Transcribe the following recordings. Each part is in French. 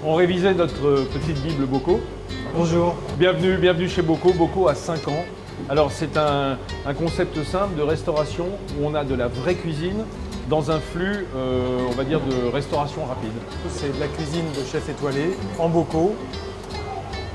On révisait notre petite Bible Bocaux. Bonjour. Bienvenue chez Bocaux. Bocaux a 5 ans. Alors c'est un concept simple de restauration où on a de la vraie cuisine dans un flux, on va dire, de restauration rapide. C'est de la cuisine de chef étoilé, en bocaux,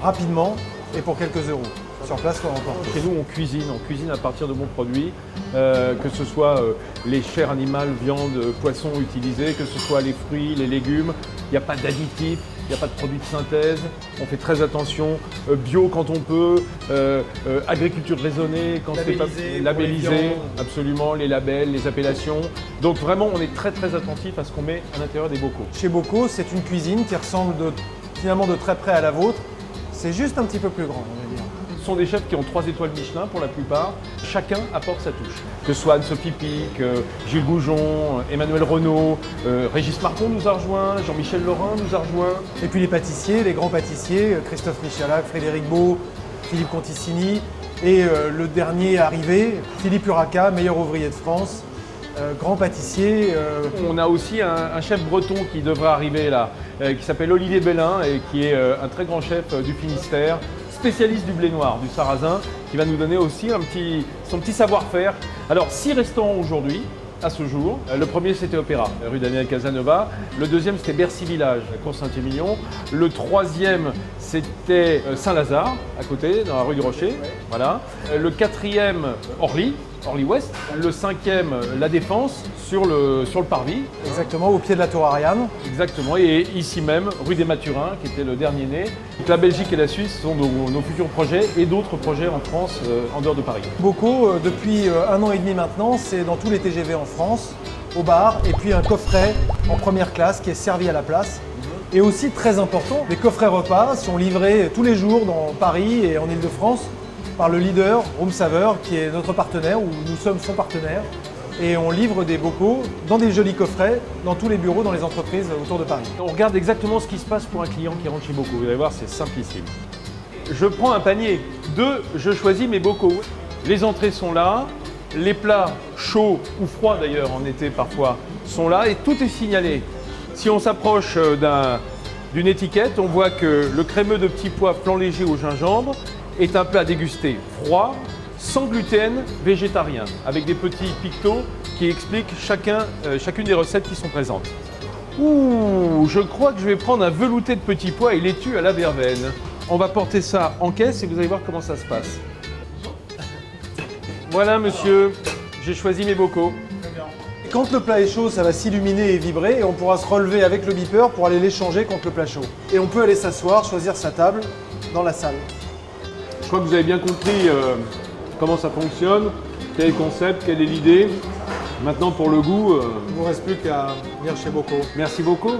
rapidement et pour quelques euros. Sur place ou à emporter. Chez nous, on cuisine à partir de bons produits, que ce soit les chairs animales, viande, poissons utilisés, que ce soit les fruits, les légumes. Il n'y a pas d'additifs, il n'y a pas de produits de synthèse. On fait très attention, bio quand on peut, agriculture raisonnée quand c'est pas labellisé, absolument, les labels, les appellations. Donc vraiment, on est très attentif à ce qu'on met à l'intérieur des bocaux. Chez Bocaux, c'est une cuisine qui ressemble finalement de très près à la vôtre. C'est juste un petit peu plus grand, on va dire. Ce sont des chefs qui ont 3 étoiles Michelin pour la plupart. Chacun apporte sa touche. Que ce soit Anne-Sophie Pic, Gilles Goujon, Emmanuel Renaud, Régis Marcon nous a rejoint, Jean-Michel Laurin nous a rejoint. Et puis les pâtissiers, les grands pâtissiers, Christophe Michalak, Frédéric Beau, Philippe Conticini. Et le dernier arrivé, Philippe Uraca, meilleur ouvrier de France, grand pâtissier. On a aussi un chef breton qui devrait arriver là, qui s'appelle Olivier Bellin et qui est un très grand chef du Finistère, spécialiste du blé noir, du sarrasin, qui va nous donner aussi son petit savoir-faire. Alors 6 restaurants aujourd'hui, à ce jour. Le premier c'était Opéra, rue Daniel Casanova. Le deuxième c'était Bercy Village, cours Saint-Émilion. Le troisième c'était Saint-Lazare, à côté, dans la rue du Rocher. Voilà. Le quatrième, Orly-Ouest. Le cinquième, La Défense, sur le parvis. Exactement, au pied de la tour Ariane. Exactement, et ici même, rue des Mathurins, qui était le dernier né. Donc, la Belgique et la Suisse sont nos futurs projets et d'autres projets en France, en dehors de Paris. Bocaux, depuis 1 an et demi maintenant, c'est dans tous les TGV en France, au bar, et puis un coffret en première classe qui est servi à la place. Et aussi très important, les coffrets repas sont livrés tous les jours dans Paris et en Ile-de-France par le leader Room Saveur, qui est notre partenaire, ou nous sommes son partenaire. Et on livre des bocaux dans des jolis coffrets, dans tous les bureaux, dans les entreprises autour de Paris. On regarde exactement ce qui se passe pour un client qui rentre chez Bocaux. Vous allez voir, c'est simplissime. Je prends un panier. 2, je choisis mes bocaux. Les entrées sont là, les plats chauds ou froids d'ailleurs en été parfois sont là et tout est signalé. Si on s'approche d'une étiquette, on voit que le crémeux de petits pois flan léger au gingembre est un plat dégusté froid, sans gluten, végétarien, avec des petits pictos qui expliquent chacune des recettes qui sont présentes. Ouh, je crois que je vais prendre un velouté de petits pois et laitue à la verveine. On va porter ça en caisse et vous allez voir comment ça se passe. Voilà monsieur, j'ai choisi mes bocaux. Quand le plat est chaud, ça va s'illuminer et vibrer et on pourra se relever avec le beeper pour aller l'échanger contre le plat chaud. Et on peut aller s'asseoir, choisir sa table dans la salle. Je crois que vous avez bien compris comment ça fonctionne, quel est le concept, quelle est l'idée. Maintenant pour le goût, Il ne vous reste plus qu'à venir chez Bocaux. merci beaucoup.